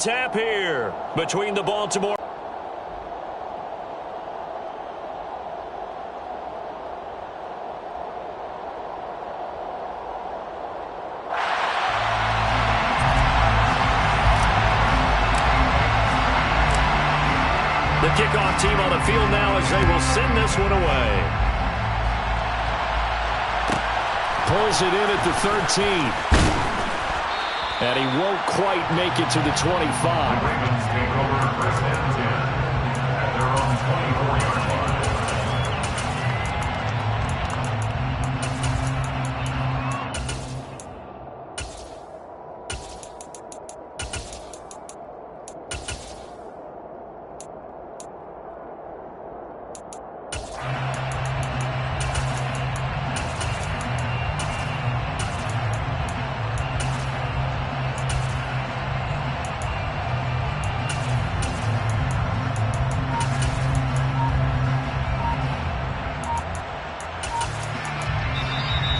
Tap here between the Baltimore. The kickoff team on the field now as they will send this one away. Pulls it in at the 13. And he won't quite make it to the 25. Ravens take over first and 10 at their own 24-yard line.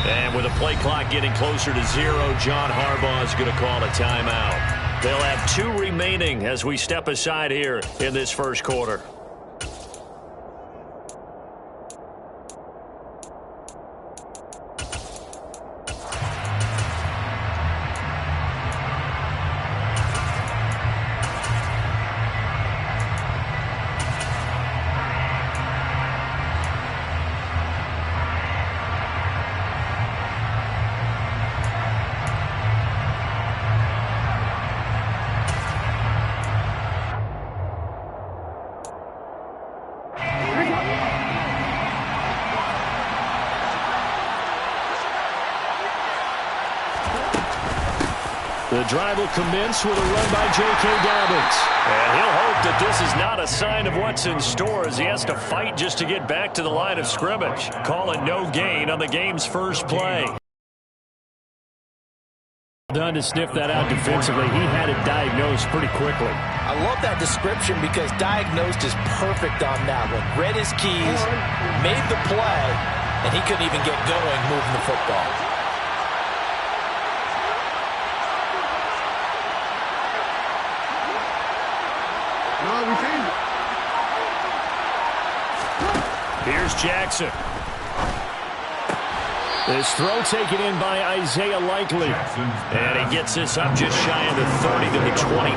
And with the play clock getting closer to 0, John Harbaugh is going to call a timeout. They'll have 2 remaining as we step aside here in this first quarter. The drive will commence with a run by J.K. Dobbins. And he'll hope that this is not a sign of what's in store as he has to fight just to get back to the line of scrimmage. Calling no gain on the game's first play. Done to sniff that out defensively. He had it diagnosed pretty quickly. I love that description because diagnosed is perfect on that one. Read his keys, made the play, and he couldn't even get going moving the football. Here's Jackson. This throw taken in by Isaiah Likely. And he gets this up just shy of the 30 to the 29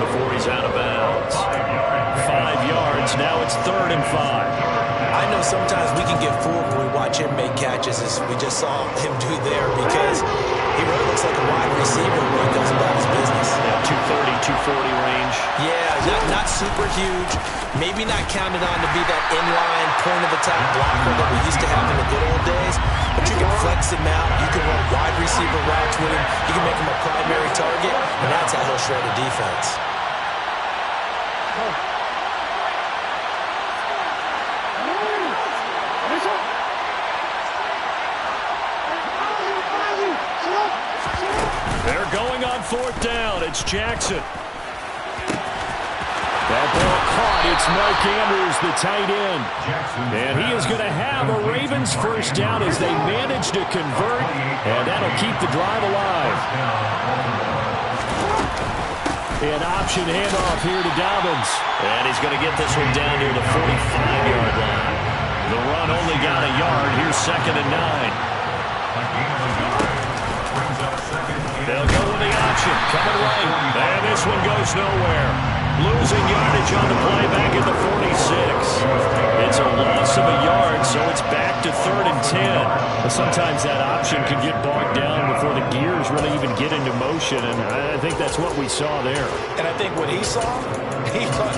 before he's out of bounds. 5 yards. Now it's 3rd and 5. I know sometimes we can get fooled when we watch him make catches as we just saw him do there because he really looks like a wide receiver when he goes about his business. Yeah, 230, 240 range. Yeah, not super huge. Maybe not counted on to be that inline point-of-attack blocker that we used to have in the good old days. But you can flex him out. You can run wide receiver routes with him. You can make him a primary target. And that's how he'll shred a defense. They're going on 4th down. It's Jackson. That ball caught. It's Mark Andrews, the tight end. And he is going to have a Ravens first down as they manage to convert. And that'll keep the drive alive. An option handoff here to Dobbins. And he's going to get this one down near the 45-yard line. The run only got a yard. Here's 2nd and 9. They'll go with the option. Coming right. And this one goes nowhere. Losing yardage on the play back at the 46. It's a loss of a yard, so it's back to 3rd and 10. But sometimes that option can get bogged down before the gears really even get into motion, and I think that's what we saw there. And I think what he saw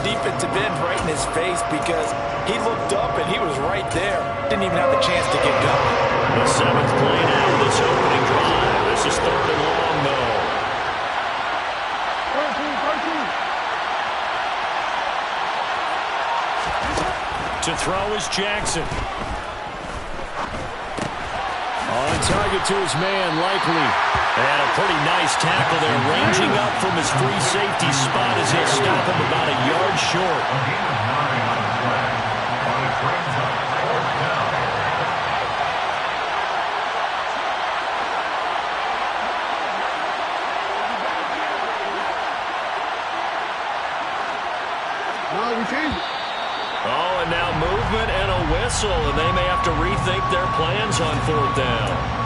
defensive end right in his face because he looked up and he was right there. Didn't even have the chance to get going. The 7th play now of this opening drive. This is 3rd and long, though. To throw is Jackson. On target to his man, Likely. And a pretty nice tackle there, ranging up from his free safety spot as he'll stop him about a yard short. Oh, and now movement and a whistle, and they may have to rethink their plans on 4th down.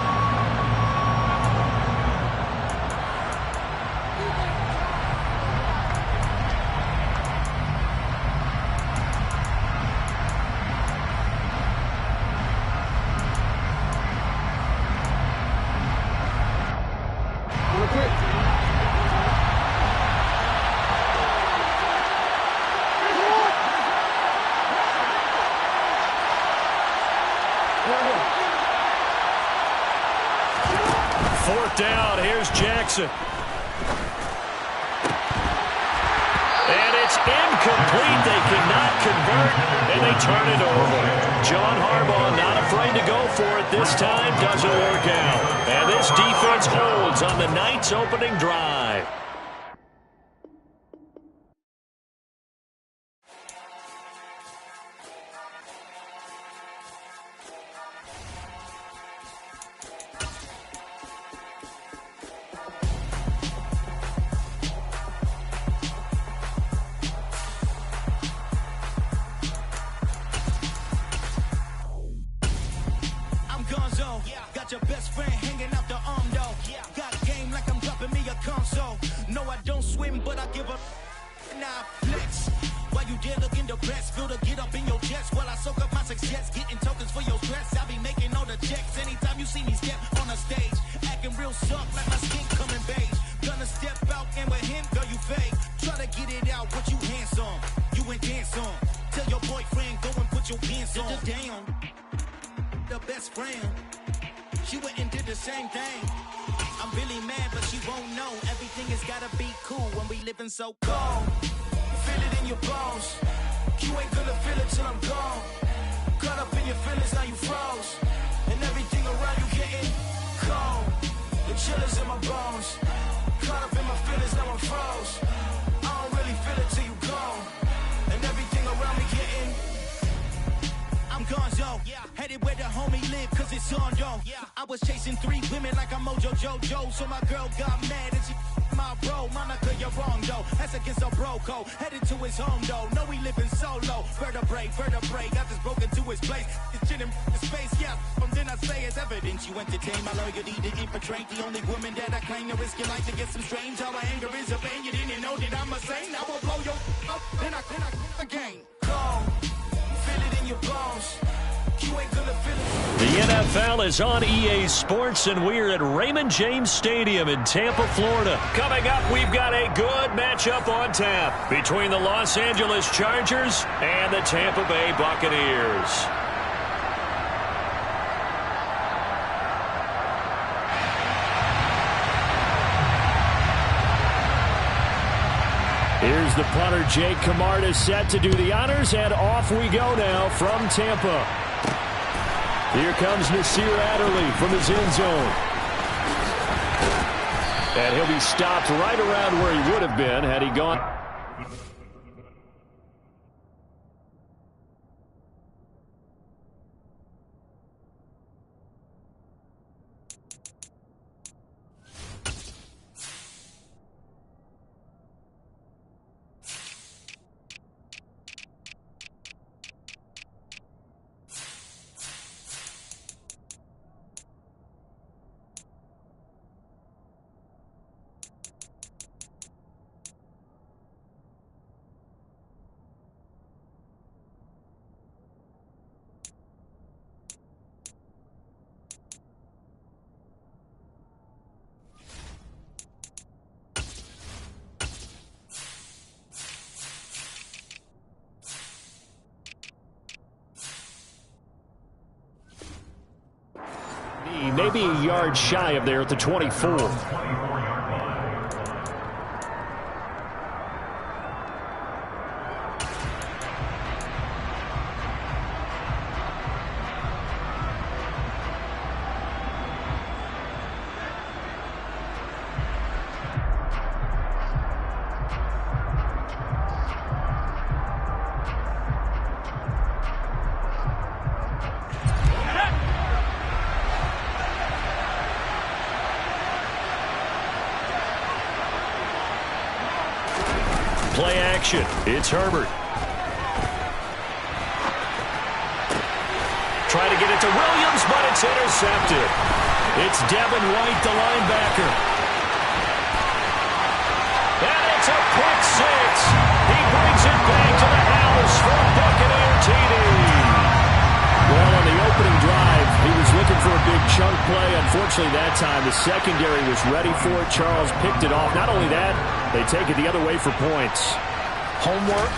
Down, here's Jackson. And it's incomplete. They cannot convert, and they turn it over. John Harbaugh not afraid to go for it this time. Doesn't work out. And this defense holds on the Knights' opening drive. Got your best friend hanging out the arm, though. Got game like I'm dropping me a console. No, I don't swim, but I give a nah flex. While you there looking depressed, feel to get up in your chest while I soak up my success, getting tokens for your stress. I be making all the checks anytime you see me step on a stage, acting real soft like my skin coming beige. Gonna step out and with him, girl, you fake. Try to get it out, what you handsome, you ain't dance on. Tell your boyfriend go and put your pants on. Down, the best friend. She went and did the same thing. I'm really mad, but she won't know. Everything has gotta be cool when we living so cold. Feel it in your bones. You ain't gonna feel it till I'm gone. Caught up in your feelings, now you froze. And everything around you getting cold. The chillers in my bones. Caught up in my feelings, now I'm froze. I don't really feel it till you gone. And everything around me getting I'm gonzo, headed where the homie live, cause it's on though. I was chasing 3 women like I'm Mojo Jojo, so my girl got mad and she my bro. Monica, you're wrong though, that's against a bro code. Headed to his home though, no we living solo. Vertebrae, got this broken to his place. It's chin in the space, from then I say it's evidence. You entertain my loyalty to infiltrate. The only woman that I claim to risk your life to get some strange. All my anger is a pain, you didn't know that I'm a saint. I will blow your up, then I again. Go. Feel it in your bones. You ain't gonna feel it. The NFL is on EA Sports, and we're at Raymond James Stadium in Tampa, Florida. Coming up, we've got a good matchup on tap between the Los Angeles Chargers and the Tampa Bay Buccaneers. Here's the punter, Jake Camarda, set to do the honors, and off we go now from Tampa. Here comes Nasir Adderley from his end zone. And he'll be stopped right around where he would have been had he gone. Maybe a yard shy of there at the 24. Play action. It's Herbert. try to get it to Williams, but it's intercepted. It's Devin White, the linebacker. And it's a pick six. He brings it back to the house for a Buccaneer TD. Well, on the opening drive, he was looking for a big chunk play. Unfortunately, that time, the secondary was ready for it. Charles picked it off. Not only that, they take it the other way for points. Homework,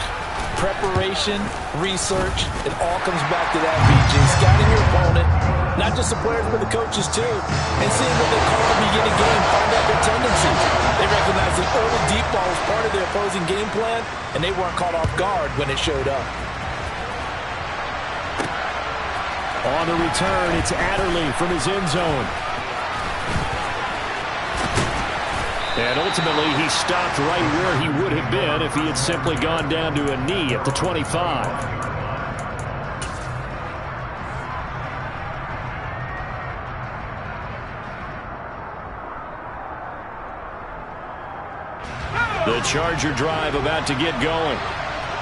preparation, research, it all comes back to that, BG. Scouting your opponent, not just the players, but the coaches too, and seeing what they call at the beginning game, find out their tendencies. They recognize the early deep ball was part of their opposing game plan, and they weren't caught off guard when it showed up. On the return, it's Adderley from his end zone. And ultimately, he stopped right where he would have been if he had simply gone down to a knee at the 25. The Charger drive about to get going.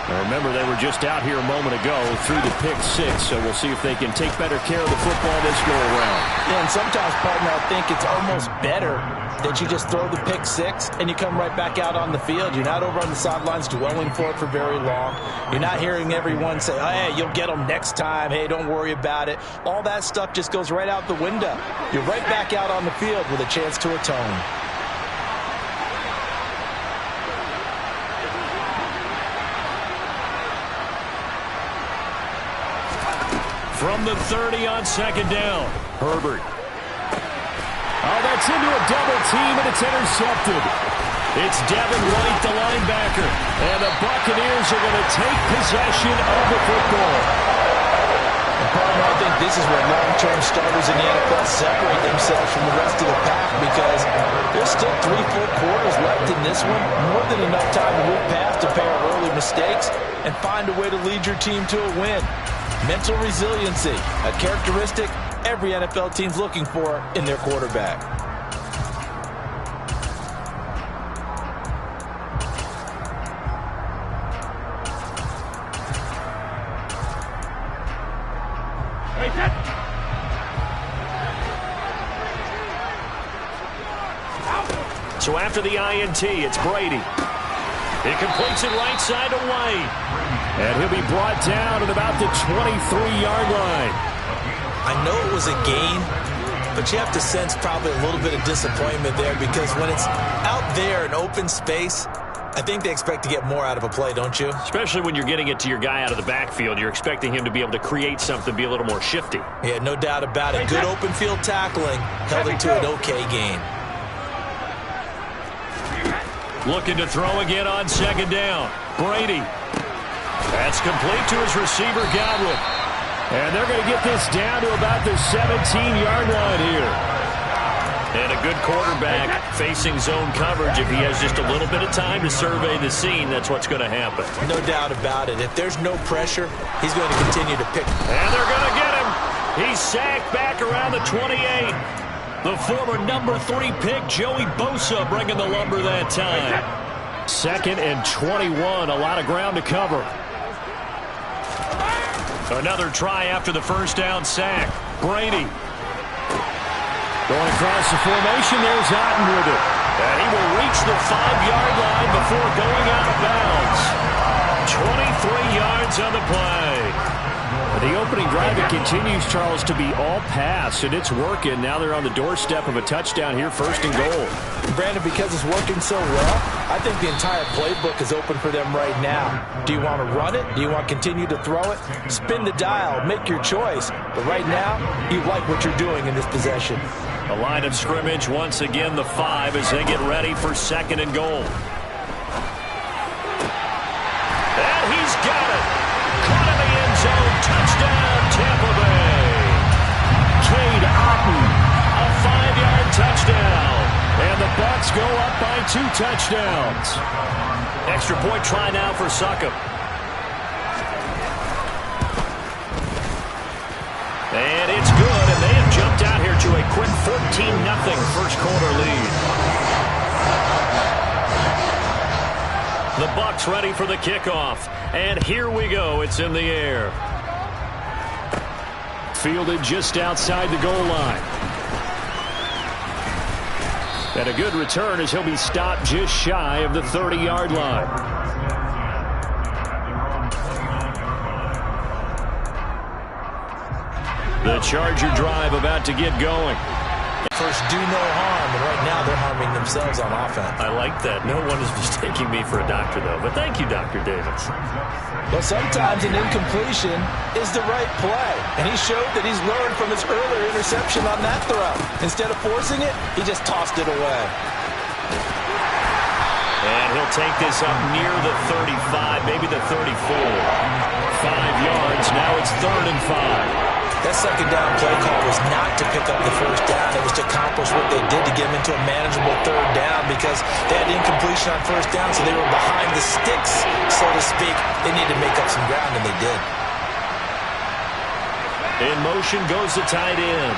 Now remember, they were just out here a moment ago through the pick six, so we'll see if they can take better care of the football this go-around. Yeah, and sometimes, partner, I think it's almost better that you just throw the pick six and you come right back out on the field. You're not over on the sidelines dwelling for it for very long. You're not hearing everyone say, oh, hey, you'll get them next time. Hey, don't worry about it. All that stuff just goes right out the window. You're right back out on the field with a chance to atone. From the 30 on second down, Herbert. Oh, that's into a double team, and it's intercepted. It's Devin White, the linebacker, and the Buccaneers are going to take possession of the football. Partner, I think this is where long-term starters in the NFL separate themselves from the rest of the pack, because there's still 3 full quarters left in this one. More than enough time to move past a pair of early mistakes and find a way to lead your team to a win. Mental resiliency, a characteristic every NFL team's looking for in their quarterback. So after the INT, it's Brady. He completes it right side to White. And he'll be brought down at about the 23-yard line. I know it was a gain, but you have to sense probably a little bit of disappointment there, because when it's out there in open space, I think they expect to get more out of a play, don't you? Especially when you're getting it to your guy out of the backfield. You're expecting him to be able to create something, be a little more shifty. Yeah, no doubt about it. Good open field tackling held it to an okay gain. Looking to throw again on second down. Brady. That's complete to his receiver, Godwin. And they're going to get this down to about the 17-yard line here. And a good quarterback facing zone coverage. If he has just a little bit of time to survey the scene, that's what's going to happen. No doubt about it. If there's no pressure, he's going to continue to pick. And they're going to get him. He's sacked back around the 28. The former number 3 pick, Joey Bosa, bringing the lumber that time. 2nd and 21, a lot of ground to cover. Another try after the first down sack. Brady. Going across the formation, there's Otten with it. And he will reach the 5-yard line before going out of bounds. 23 yards on the play. The opening drive, it continues, Charles, to be all pass, and it's working. Now they're on the doorstep of a touchdown here, 1st and goal. Brandon, because it's working so well, I think the entire playbook is open for them right now. Do you want to run it? Do you want to continue to throw it? Spin the dial, make your choice. But right now, you like what you're doing in this possession. The line of scrimmage, once again, the 5 as they get ready for 2nd and goal. And he's got it. Caught in the end zone. Touchdown, Tampa Bay. Cade Otton, a 5-yard touchdown. And the Bucs go up by 2 touchdowns. Extra point try now for Succop. And it's good, and they have jumped out here to a quick 14-0 first quarter lead. The Bucs ready for the kickoff. And here we go. It's in the air. fielded just outside the goal line. And a good return as he'll be stopped just shy of the 30-yard line. The Charger drive about to get going. First, do no harm, and right now they're harming themselves on offense. I like that. No one is mistaking me for a doctor, though. But thank you, Dr. Davis. Well, sometimes an incompletion is the right play, and he showed that he's learned from his earlier interception on that throw. Instead of forcing it, he just tossed it away. And he'll take this up near the 35, maybe the 34. 5 yards. Now it's 3rd and 5. That second down play call was not to pick up the first down. It was to accomplish what they did to get them into a manageable 3rd down because they had incompletion on first down, so they were behind the sticks, so to speak. They needed to make up some ground, and they did. In motion goes the tight end.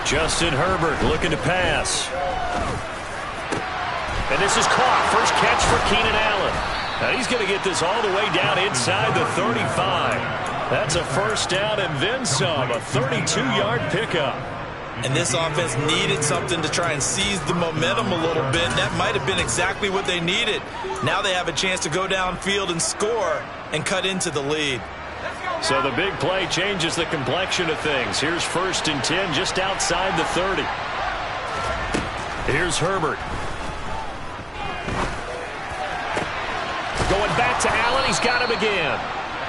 Justin Herbert looking to pass. And this is caught. First catch for Keenan Allen. Now he's going to get this all the way down inside the 35. That's a first down and then some. A 32-yard pickup. And this offense needed something to try and seize the momentum a little bit. That might have been exactly what they needed. Now they have a chance to go downfield and score and cut into the lead. So the big play changes the complexion of things. Here's 1st and 10 just outside the 30. Here's Herbert. Going back to Allen. He's got him again.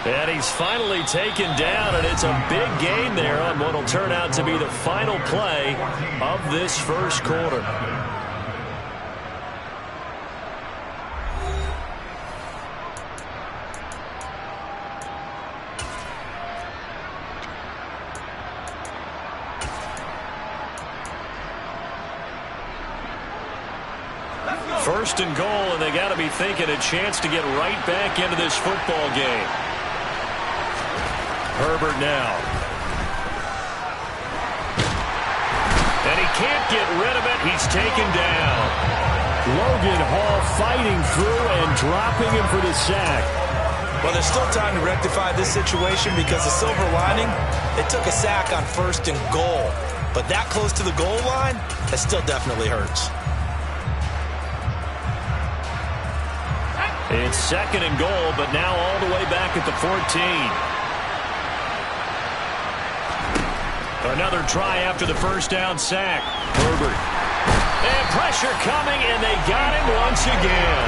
And he's finally taken down, and it's a big gain there on what will turn out to be the final play of this first quarter. First and goal, and they got to be thinking a chance to get right back into this football game. Herbert now. And he can't get rid of it. He's taken down. Logan Hall fighting through and dropping him for the sack. Well, there's still time to rectify this situation because the silver lining, it took a sack on 1st and goal. But that close to the goal line, that still definitely hurts. It's 2nd and goal, but now all the way back at the 14. Another try after the first down sack. Herbert. And pressure coming, and they got him once again.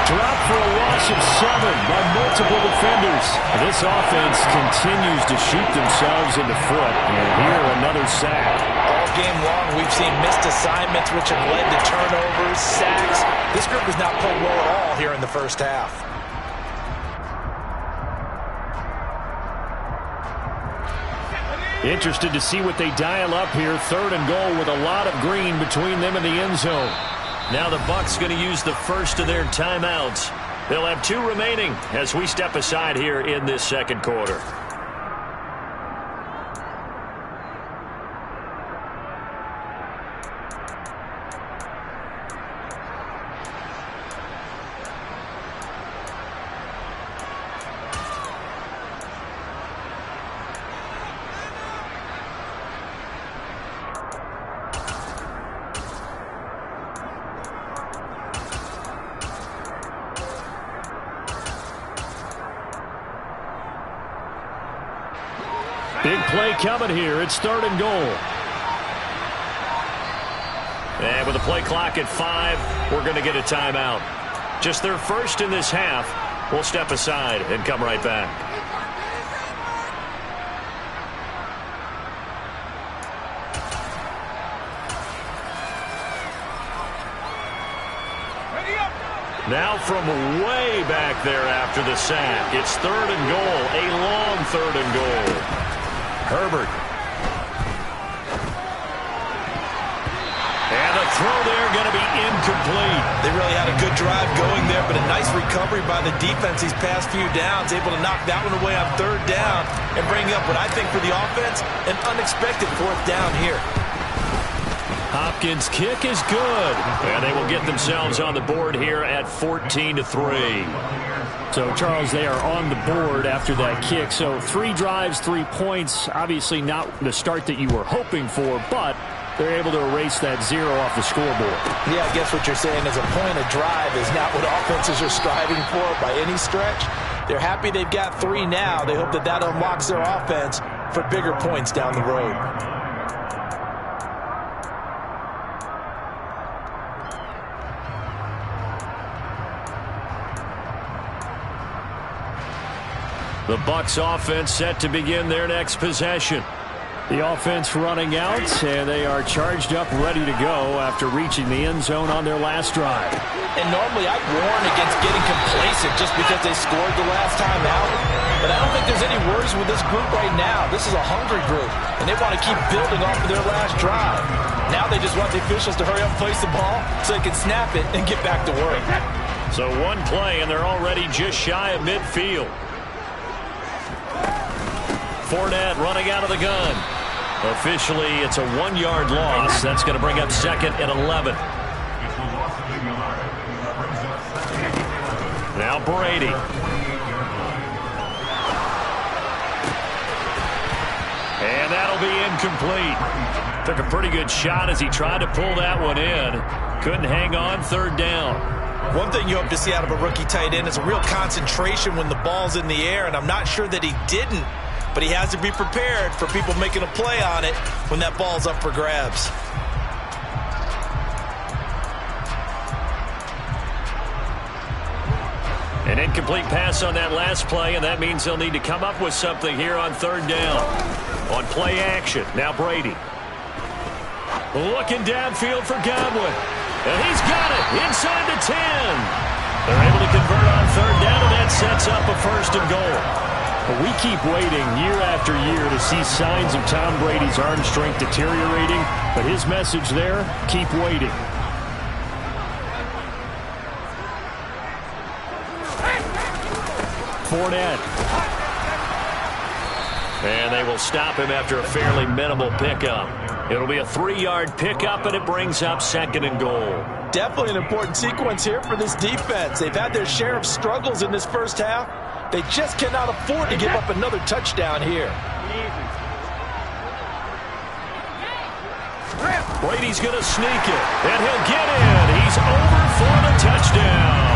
Dropped for a loss of 7 by multiple defenders. This offense continues to shoot themselves in the foot. And here, another sack. All game long, we've seen missed assignments, which have led to turnovers, sacks. This group has not played well at all here in the first half. Interested to see what they dial up here. 3rd and goal with a lot of green between them and the end zone. Now the Bucs going to use the first of their timeouts. They'll have 2 remaining as we step aside here in this second quarter. Big play coming here. It's 3rd and goal. And with the play clock at 5, we're going to get a timeout. Just their first in this half. We'll step aside and come right back. Now from way back there after the sack, it's 3rd and goal, a long 3rd and goal. Herbert. And the throw there going to be incomplete. They really had a good drive going there, but a nice recovery by the defense these past few downs, able to knock that one away on 3rd down and bring up what I think for the offense, an unexpected 4th down here. Hopkins' kick is good. And they will get themselves on the board here at 14-3. So, Charles, they are on the board after that kick. So 3 drives, 3 points. Obviously not the start that you were hoping for, but they're able to erase that 0 off the scoreboard. Yeah, I guess what you're saying is a point of drive is not what offenses are striving for by any stretch. They're happy they've got 3 now. They hope that that unlocks their offense for bigger points down the road. The Bucs offense set to begin their next possession. The offense running out, and they are charged up, ready to go after reaching the end zone on their last drive. And normally I'd warn against getting complacent just because they scored the last time out. But I don't think there's any worries with this group right now. This is a hungry group, and they want to keep building off of their last drive. Now they just want the officials to hurry up and place the ball so they can snap it and get back to work. So one play, and they're already just shy of midfield. Fournette running out of the gun. Officially, it's a 1-yard loss. That's going to bring up 2nd and 11. Now Brady. And that'll be incomplete. Took a pretty good shot as he tried to pull that one in. Couldn't hang on, 3rd down. One thing you hope to see out of a rookie tight end is a real concentration when the ball's in the air, and I'm not sure that he didn't. But he has to be prepared for people making a play on it when that ball's up for grabs. An incomplete pass on that last play, and that means they'll need to come up with something here on 3rd down. On play action, now Brady. Looking downfield for Godwin. And he's got it inside the 10. They're able to convert on 3rd down, and that sets up a 1st and goal. But we keep waiting year after year to see signs of Tom Brady's arm strength deteriorating. But his message there, keep waiting. Fournette. And they will stop him after a fairly minimal pickup. It'll be a 3-yard pickup, and it brings up 2nd and goal. Definitely an important sequence here for this defense. They've had their share of struggles in this first half. They just cannot afford to give up another touchdown here. Brady's going to sneak it, and he'll get in. He's over for the touchdown.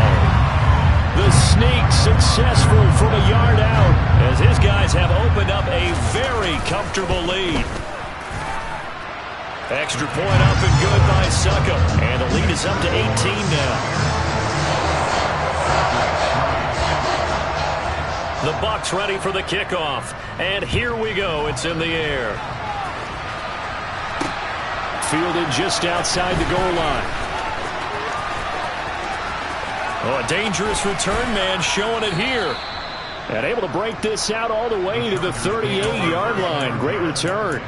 The sneak successful from a yard out as his guys have opened up a very comfortable lead. Extra point up and good by Succop, and the lead is up to 18 now. The Bucs ready for the kickoff. And here we go. It's in the air. Fielded just outside the goal line. Oh, a dangerous return man showing it here. And able to break this out all the way to the 38-yard line. Great return.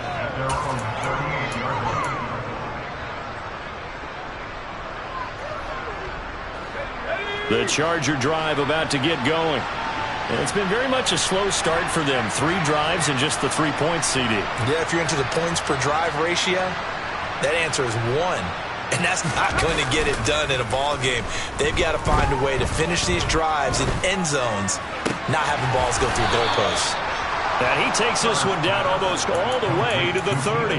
The Charger drive about to get going. And it's been very much a slow start for them. 3 drives and just the 3 points, CD. Yeah, if you're into the points per drive ratio, that answer is 1. And that's not going to get it done in a ball game. They've got to find a way to finish these drives in end zones, not having balls go through goalposts. And he takes this one down almost all the way to the 30.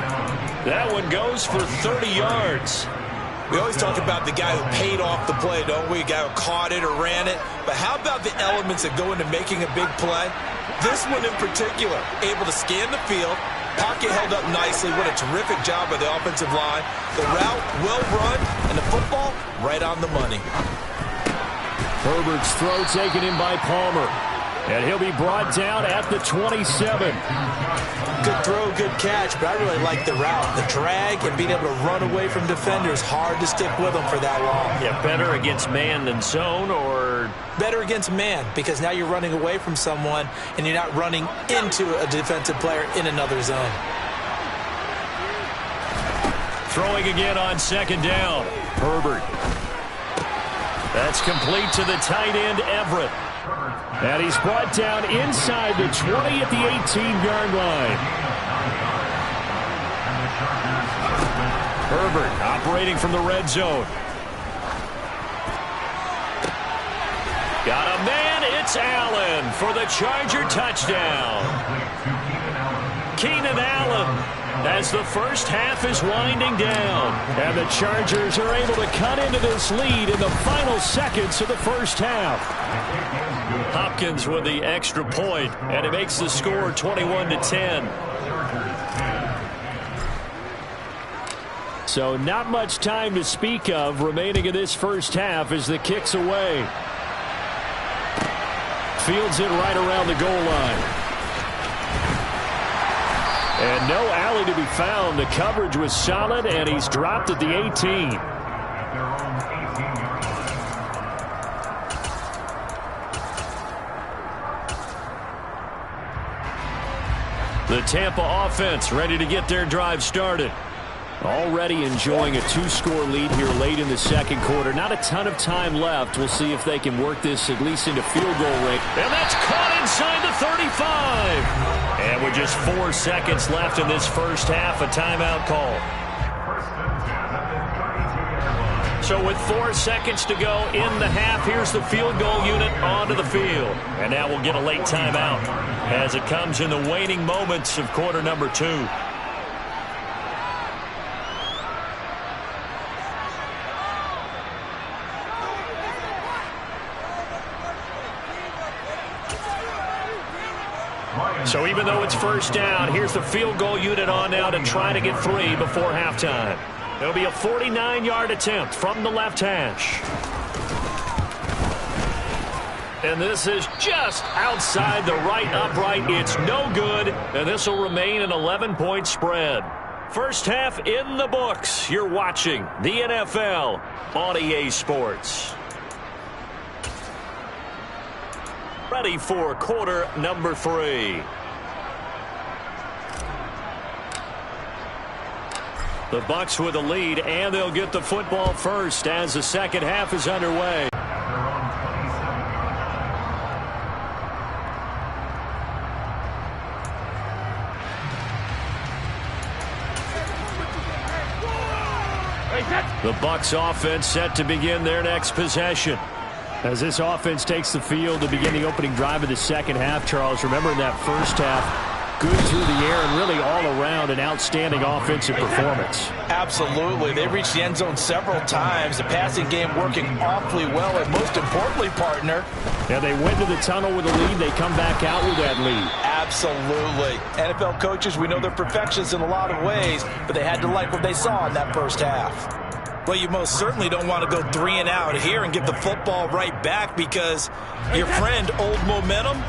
That one goes for 30 yards. We always talk about the guy who paid off the play, don't we? A guy who caught it or ran it. But how about the elements that go into making a big play? This one in particular, able to scan the field, pocket held up nicely. What a terrific job by the offensive line. The route, well run, and the football, right on the money. Herbert's throw taken in by Palmer. And he'll be brought down at the 27. Good throw, good catch, but I really like the route. The drag and being able to run away from defenders, hard to stick with them for that long. Yeah, better against man than zone, or? Better against man, because now you're running away from someone and you're not running into a defensive player in another zone. Throwing again on 2nd down. Herbert. That's complete to the tight end, Everett. And he's brought down inside the 20 at the 18-yard line. Herbert operating from the red zone. Got a man, it's Allen for the Charger touchdown. Keenan Allen as the first half is winding down. And the Chargers are able to cut into this lead in the final seconds of the first half. Hopkins with the extra point, and it makes the score 21-10. So not much time to speak of remaining in this first half as the kick's away. Fields it right around the goal line. And no alley to be found. The coverage was solid, and he's dropped at the 18. The Tampa offense ready to get their drive started. Already enjoying a two-score lead here late in the second quarter. Not a ton of time left. We'll see if they can work this at least into field goal range. And that's caught inside the 35. And with just 4 seconds left in this first half, a timeout call. So with 4 seconds to go in the half, here's the field goal unit onto the field. And now we'll get a late timeout as it comes in the waning moments of quarter number 2. So even though it's first down, here's the field goal unit on now to try to get 3 before halftime. It'll be a 49-yard attempt from the left hash. And this is just outside the right upright. It's no good, and this will remain an 11-point spread. First half in the books. You're watching the NFL on EA Sports. Ready for quarter number 3. The Bucs with the lead, and they'll get the football first as the second half is underway. The Bucs offense set to begin their next possession. As this offense takes the field to begin the opening drive of the second half, Charles, remember in that first half, good through the air and really all around an outstanding offensive performance. Absolutely. They reached the end zone several times. The passing game working awfully well, and most importantly, partner. Yeah, they went to the tunnel with a lead. They come back out with that lead. Absolutely. NFL coaches, we know they're perfectionists in a lot of ways, but they had to like what they saw in that first half. Well, you most certainly don't want to go 3 and out here and get the football right back because your friend, Old Momentum,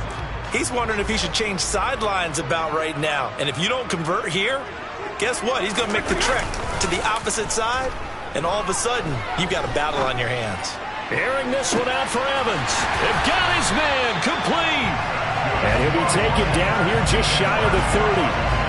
he's wondering if he should change sidelines about right now. And if you don't convert here, guess what? He's going to make the trek to the opposite side, and all of a sudden, you've got a battle on your hands. Airing this one out for Evans. They've got his man complete. And he'll be taken down here just shy of the 30.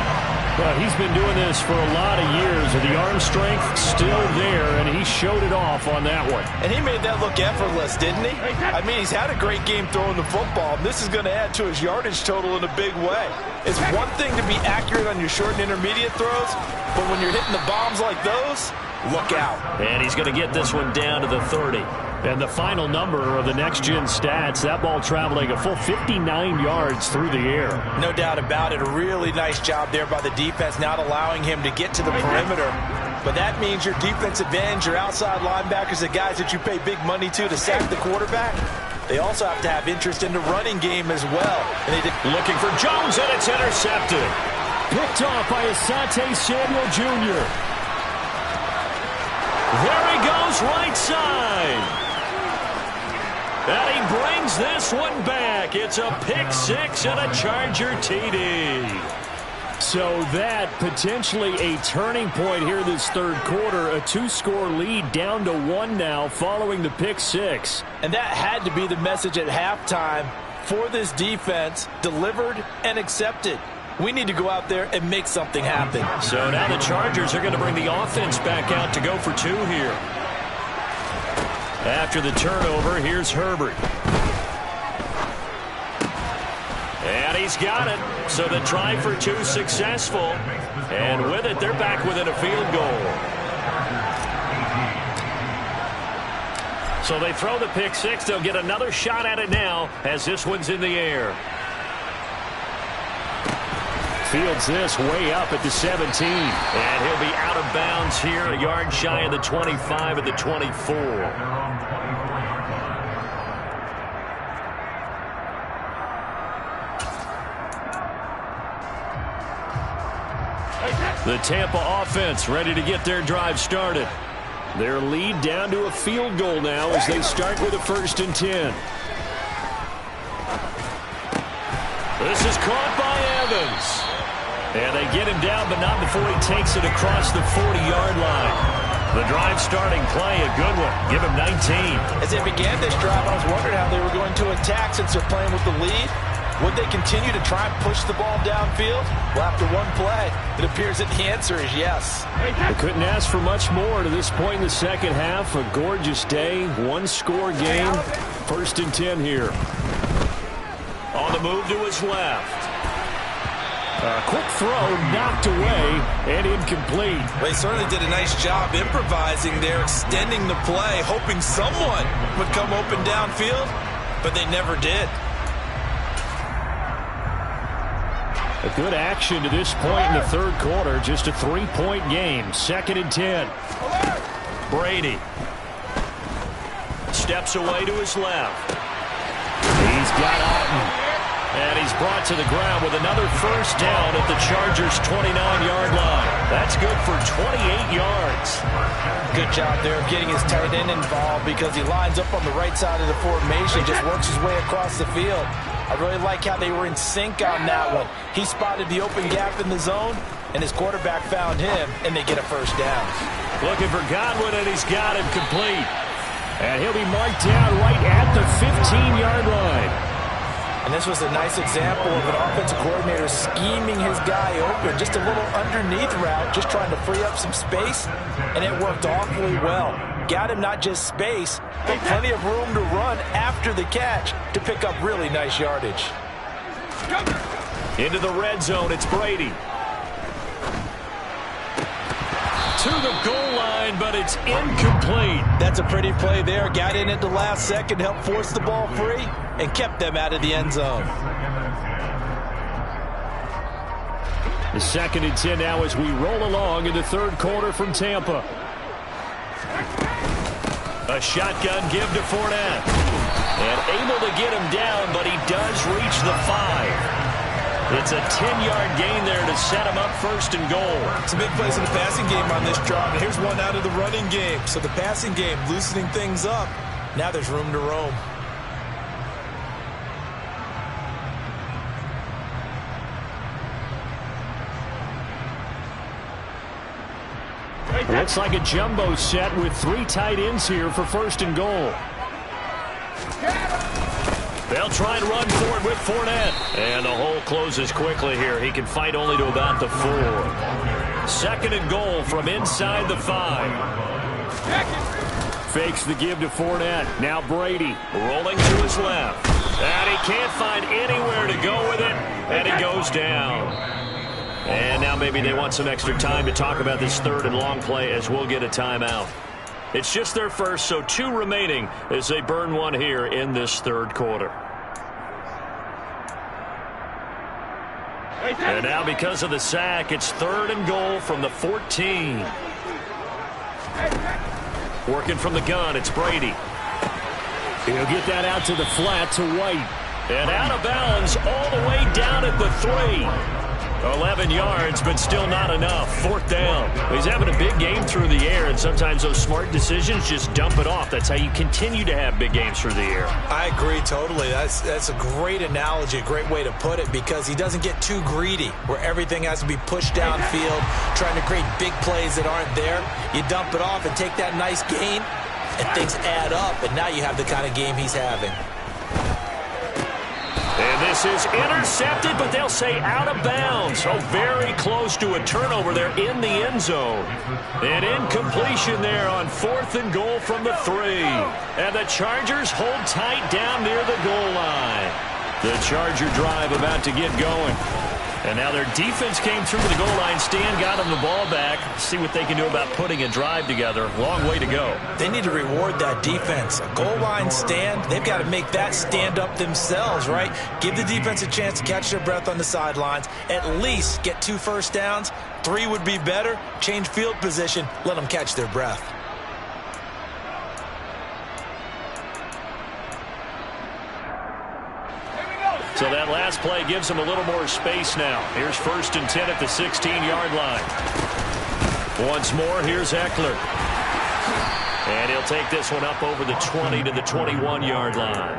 Well, he's been doing this for a lot of years, and the arm strength still there, and he showed it off on that one. And he made that look effortless, didn't he? I mean, he's had a great game throwing the football, and this is going to add to his yardage total in a big way. It's one thing to be accurate on your short and intermediate throws, but when you're hitting the bombs like those, look out. And he's going to get this one down to the 30. And the final number of the next-gen stats, that ball traveling a full 59 yards through the air. No doubt about it. A really nice job there by the defense, not allowing him to get to the perimeter. But that means your defensive ends, your outside linebackers, the guys that you pay big money to sack the quarterback, they also have to have interest in the running game as well. And they did. Looking for Jones, and it's intercepted. Picked off by Asante Samuel Jr. There he goes, right side. And he brings this one back. It's a pick 6 and a Charger TD. So that potentially a turning point here this third quarter. A 2-score lead down to 1 now following the pick 6. And that had to be the message at halftime for this defense, delivered and accepted. We need to go out there and make something happen. So now the Chargers are going to bring the offense back out to go for 2 here. After the turnover, here's Herbert. And he's got it. So the try for 2 successful. And with it, they're back within a field goal. So they throw the pick six. They'll get another shot at it now as this one's in the air. Fields this way up at the 17. And he'll be out of bounds here, a yard shy of the 25 at the 24. The Tampa offense ready to get their drive started. Their lead down to a field goal now as they start with a 1st and 10. This is caught by Evans. And they get him down, but not before he takes it across the 40-yard line. The drive starting play, a good one. Give him 19. As they began this drive, I was wondering how they were going to attack since they're playing with the lead. Would they continue to try and push the ball downfield? Well, after one play, it appears that the answer is yes. They couldn't ask for much more to this point in the second half. A gorgeous day, one-score game. 1st and 10 here. On the move to his left. A quick throw knocked away and incomplete. Well, he certainly did a nice job improvising there, extending the play, hoping someone would come open downfield, but they never did. A good action to this point in the 3rd quarter. Just a 3-point game. 2nd and 10. Brady steps away to his left. He's got Otton. And he's brought to the ground with another 1st down at the Chargers' 29-yard line. That's good for 28 yards. Good job there of getting his tight end involved because he lines up on the right side of the formation, just works his way across the field. I really like how they were in sync on that one. He spotted the open gap in the zone, and his quarterback found him, and they get a 1st down. Looking for Godwin, and he's got him complete. And he'll be marked down right at the 15-yard line. And this was a nice example of an offensive coordinator scheming his guy open. Just a little underneath route, just trying to free up some space, and it worked awfully well. Got him not just space, but plenty of room to run after the catch to pick up really nice yardage. Into the red zone, it's Brady. To the goal line, but it's incomplete. That's a pretty play there. Got in at the last second, helped force the ball free, and kept them out of the end zone. The 2nd and 10 now as we roll along in the 3rd quarter from Tampa. A shotgun give to Fournette. And able to get him down, but he does reach the 5. It's a 10-yard gain there to set him up 1st and goal. Some big plays in the passing game on this drive, and here's one out of the running game. So the passing game loosening things up. Now there's room to roam. Looks like a jumbo set with 3 tight ends here for 1st and goal. They'll try and run forward with Fournette. And the hole closes quickly here. He can fight only to about the 4. 2nd and goal from inside the 5. Fakes the give to Fournette. Now Brady rolling to his left. And he can't find anywhere to go with it. And he goes down. And now maybe they want some extra time to talk about this 3rd and long play as we'll get a timeout. It's just their first, so 2 remaining as they burn one here in this 3rd quarter. And now because of the sack, it's 3rd and goal from the 14. Working from the gun, it's Brady. He'll get that out to the flat to White. And out of bounds all the way down at the 3. 11 yards, but still not enough. 4th down. He's having a big game through the air, and sometimes those smart decisions just dump it off. That's how you continue to have big games through the air. I agree totally. That's a great analogy, a great way to put it, because he doesn't get too greedy where everything has to be pushed downfield, trying to create big plays that aren't there. You dump it off and take that nice gain, and things add up, and now you have the kind of game he's having. And this is intercepted, but they'll say out of bounds. So very close to a turnover there in the end zone. An incompletion there on 4th and goal from the 3. And the Chargers hold tight down near the goal line. The Charger drive about to get going. And now their defense came through to the goal line stand, got them the ball back. See what they can do about putting a drive together. Long way to go. They need to reward that defense. A goal line stand, they've got to make that stand up themselves, right? Give the defense a chance to catch their breath on the sidelines. At least get 2 first downs. 3 would be better. Change field position. Let them catch their breath. So that last play gives them a little more space now. Here's 1st and 10 at the 16-yard line. Once more, here's Eckler. And he'll take this one up over the 20 to the 21-yard line.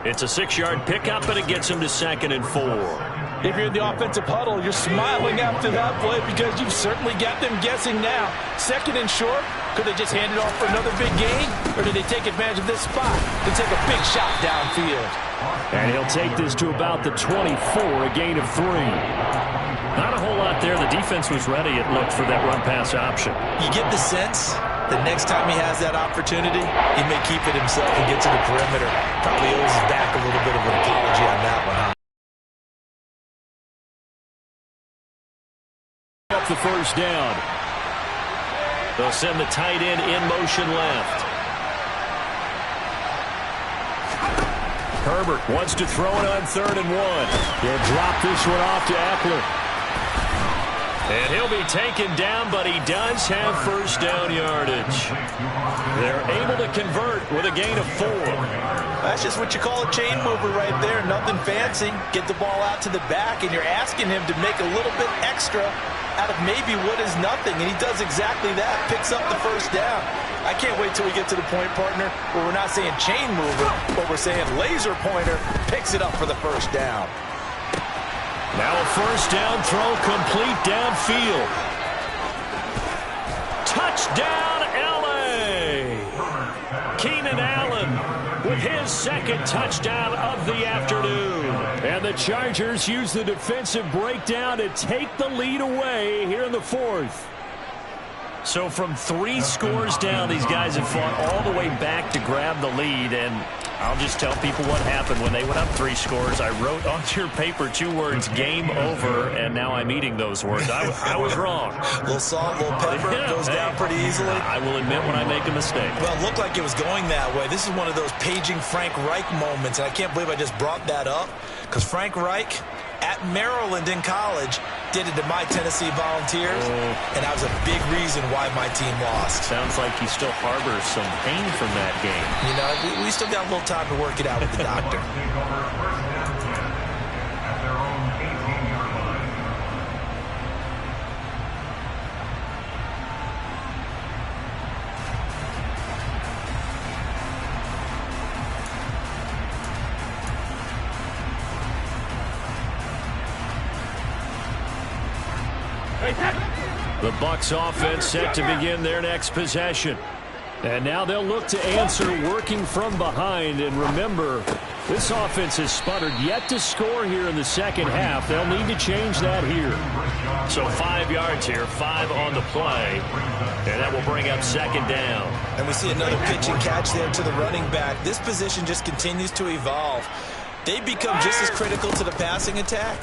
It's a 6-yard pickup, and it gets him to 2nd and 4. If you're in the offensive huddle, you're smiling after that play because you've certainly got them guessing now. 2nd and short, could they just hand it off for another big gain? Or did they take advantage of this spot to take a big shot downfield? And he'll take this to about the 24, a gain of 3. Not a whole lot there. The defense was ready, it looked, for that run-pass option. You get the sense that next time he has that opportunity, he may keep it himself and get to the perimeter. Probably owes his back a little bit of an apology on that one, huh? Up the first down. They'll send the tight end in motion left. Herbert wants to throw it on 3rd and 1. He'll drop this one off to Eckler. And he'll be taken down, but he does have first down yardage. They're able to convert with a gain of 4. That's just what you call a chain mover right there. Nothing fancy. Get the ball out to the back, and you're asking him to make a little bit extra out of maybe what is nothing, and he does exactly that. Picks up the first down. I can't wait till we get to the point, partner, where we're not saying chain mover, but we're saying laser pointer picks it up for the first down. Now a first down throw complete downfield. Touchdown, L.A. Keenan Allen with his 2nd touchdown of the afternoon. And the Chargers use the defensive breakdown to take the lead away here in the 4th. So from 3 scores down, these guys have fought all the way back to grab the lead. And I'll just tell people what happened when they went up 3 scores. I wrote onto your paper 2 words, game over, and now I'm eating those words. I was wrong. Little salt, little pepper, goes down pretty easily. I will admit when I make a mistake. Well, it looked like it was going that way. This is one of those paging Frank Reich moments, and I can't believe I just brought that up, because Frank Reich at Maryland in college did it to my Tennessee Volunteers, and that was a big reason why my team lost. Sounds like he still harbors some pain from that game. You know, we still got a little time to work it out with the doctor. At their own 18-yard line. The Bucs offense set to begin their next possession. And now they'll look to answer working from behind. And remember, this offense has sputtered yet to score here in the second half. They'll need to change that here. So 5 yards here, 5 on the play. And that will bring up 2nd down. And we see another pitch and catch there to the running back. This position just continues to evolve. They become just as critical to the passing attack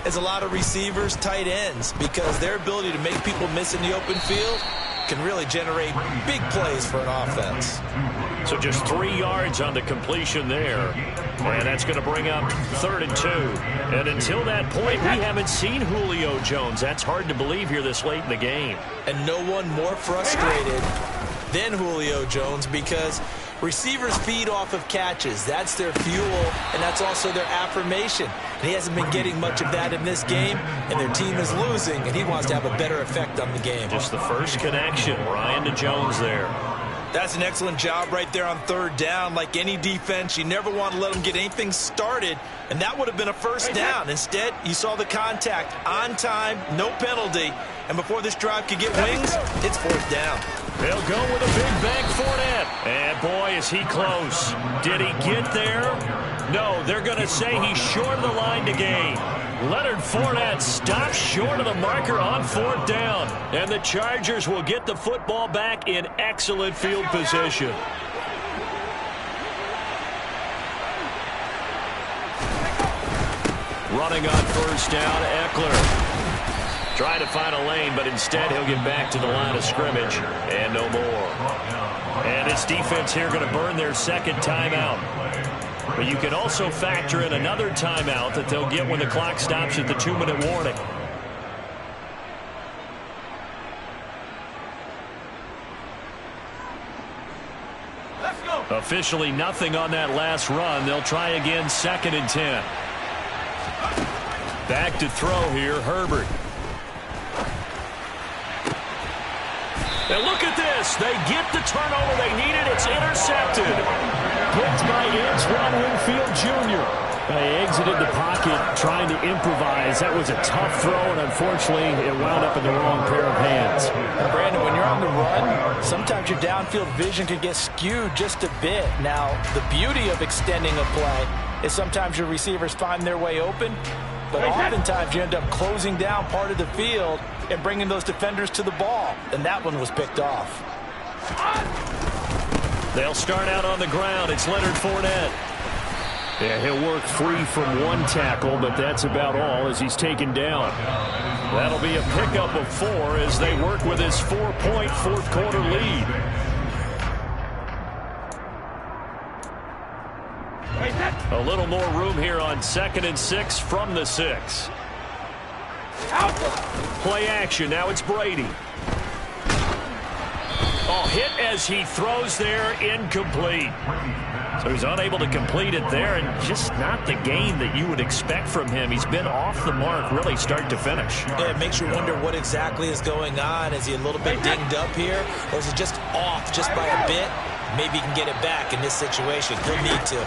as a lot of receivers, tight ends, because their ability to make people miss in the open field can really generate big plays for an offense. So just 3 yards on the completion there. And that's going to bring up 3rd and 2. And until that point, we haven't seen Julio Jones. That's hard to believe here this late in the game. And no one more frustrated than Julio Jones, because receivers feed off of catches. That's their fuel, and that's also their affirmation. And he hasn't been getting much of that in this game, and their team is losing, and he wants to have a better effect on the game. Just the first connection, Ryan to Jones there. That's an excellent job right there on 3rd down. Like any defense, you never want to let them get anything started, and that would have been a first down. Instead, you saw the contact on time, no penalty, and before this drive could get wings, it's 4th down. They'll go with a big bang Fournette. And boy, is he close. Did he get there? No, they're going to say he's short of the line to gain. Leonard Fournette stops short of the marker on 4th down. And the Chargers will get the football back in excellent field position. Running on first down, Eckler. Trying to find a lane, but instead he'll get back to the line of scrimmage and no more. And this defense here going to burn their second timeout. But you can also factor in another timeout that they'll get when the clock stops at the 2-minute warning. Officially nothing on that last run. They'll try again, 2nd and 10. Back to throw here, Herbert. And look at this. They get the turnover they needed. It's intercepted. Picked by Antoine Winfield Jr. They exited the pocket trying to improvise. That was a tough throw, and unfortunately, it wound up in the wrong pair of hands. Brandon, when you're on the run, sometimes your downfield vision can get skewed just a bit. Now, the beauty of extending a play is sometimes your receivers find their way open, but oftentimes you end up closing down part of the field and bringing those defenders to the ball, and that one was picked off. They'll start out on the ground. It's Leonard Fournette. Yeah, he'll work free from one tackle, but that's about all as he's taken down. That'll be a pickup of 4 as they work with his 4-point fourth-quarter lead. A little more room here on 2nd and 6 from the 6. Play action. Now it's Brady. Oh, hit as he throws there, incomplete. So he's unable to complete it there, and just not the game that you would expect from him. He's been off the mark really start to finish. Yeah, it makes you wonder what exactly is going on. Is he a little bit dinged up here, or is he just off just by a bit? Maybe he can get it back in this situation. He'll need to.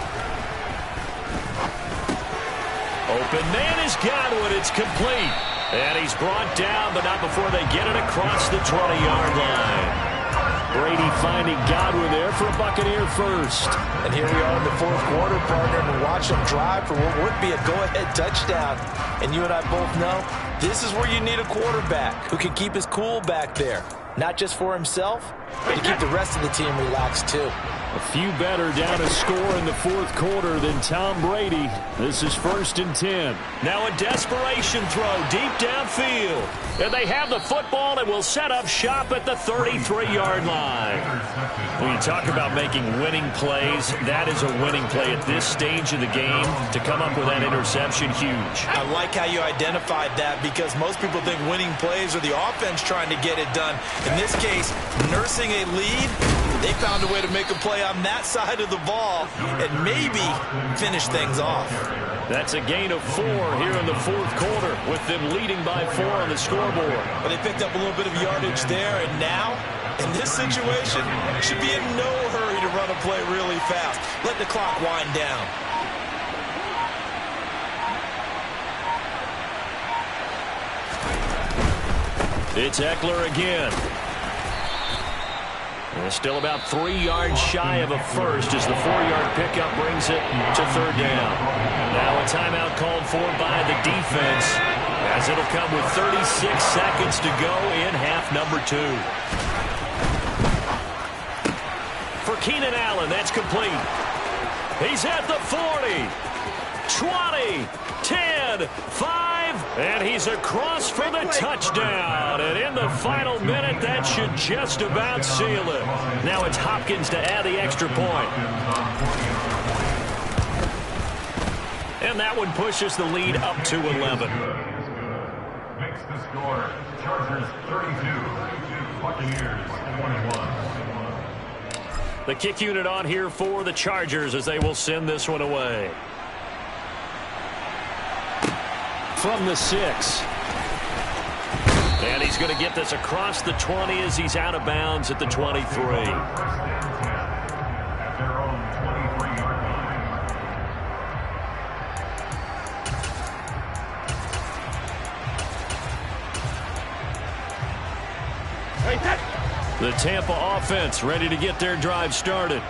Open man is Godwin. It's complete. And he's brought down, but not before they get it across the 20-yard line. Brady finding Godwin there for a Buccaneer first. And here we are in the fourth quarter, partner, and watch them drive for what would be a go-ahead touchdown. And you and I both know this is where you need a quarterback who can keep his cool back there. Not just for himself, but to keep the rest of the team relaxed too. A few better down a score in the fourth quarter than Tom Brady. This is 1st and 10. Now a desperation throw deep downfield. And they have the football and will set up shop at the 33-yard line. When you talk about making winning plays, that is a winning play at this stage of the game. To come up with that interception, huge. I like how you identified that because most people think winning plays are the offense trying to get it done. In this case, nursing a lead, they found a way to make a play on that side of the ball and maybe finish things off. That's a gain of 4 here in the fourth quarter with them leading by 4 on the scoreboard. But they picked up a little bit of yardage there, and now, in this situation, should be in no hurry to run a play really fast. Let the clock wind down. It's Eckler again. And still about 3 yards shy of a first as the 4-yard pickup brings it to 3rd down. Now a timeout called for by the defense as it'll come with 36 seconds to go in half number 2. For Keenan Allen, that's complete. He's at the 40, 20, 10, 5, and he's across for the touchdown. And in the final minute, that should just about seal it. Now it's Hopkins to add the extra point. And that one pushes the lead up to 11. Makes the score. Chargers 32, Buccaneers 21. The kick unit on here for the Chargers as they will send this one away. From the 6. And he's going to get this across the 20 as he's out of bounds at the 23. At their own 23-yard line. The Tampa offense ready to get their drive started.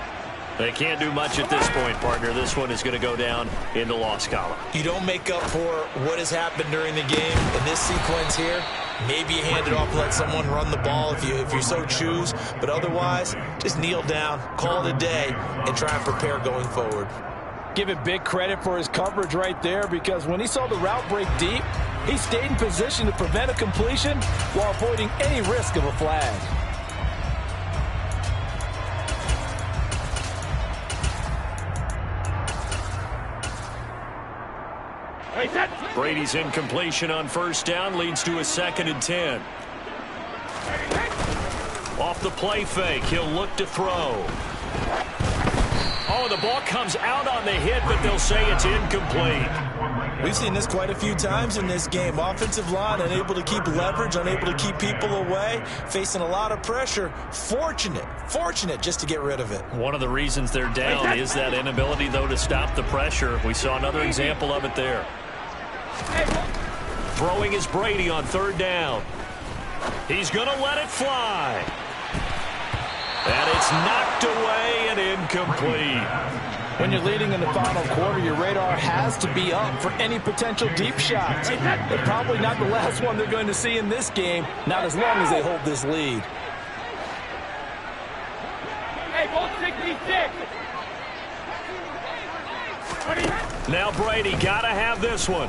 They can't do much at this point, partner. This one is going to go down in the loss column. You don't make up for what has happened during the game in this sequence here. Maybe you hand it off and let someone run the ball if you so choose. But otherwise, just kneel down, call it a day, and try and prepare going forward. Give him big credit for his coverage right there, because when he saw the route break deep, he stayed in position to prevent a completion while avoiding any risk of a flag. Brady's incompletion on first down leads to a 2nd and 10. Off the play fake, he'll look to throw. Oh, the ball comes out on the hit, but they'll say it's incomplete. We've seen this quite a few times in this game. Offensive line unable to keep leverage, unable to keep people away, facing a lot of pressure. Fortunate just to get rid of it. One of the reasons they're down is that inability, though, to stop the pressure. We saw another example of it there. Throwing is Brady on 3rd down. He's going to let it fly. And it's knocked away and incomplete. When you're leading in the final quarter, your radar has to be up for any potential deep shots. They're probably not the last one they're going to see in this game, not as long as they hold this lead. Hey, ball 66. Now Brady got to have this one.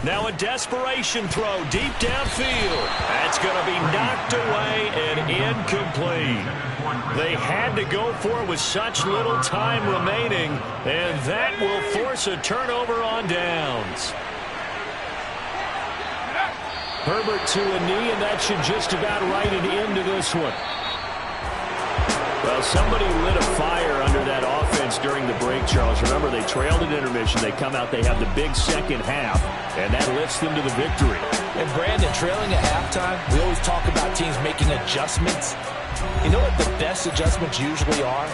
Now a desperation throw deep downfield. That's going to be knocked away and incomplete. They had to go for it with such little time remaining, and that will force a turnover on downs. Herbert to a knee, and that should just about write it into this one. Well, somebody lit a fire under that offense during the break, Charles. Remember, they trailed at intermission. They come out, they have the big second half, and that lifts them to the victory. And Brandon, trailing at halftime, we always talk about teams making adjustments. You know what the best adjustments usually are?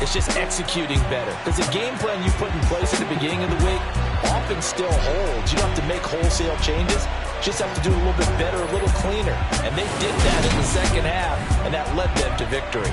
It's just executing better. Because the game plan you put in place at the beginning of the week often still holds. You don't have to make wholesale changes. Just have to do a little bit better, a little cleaner. And they did that in the second half, and that led them to victory.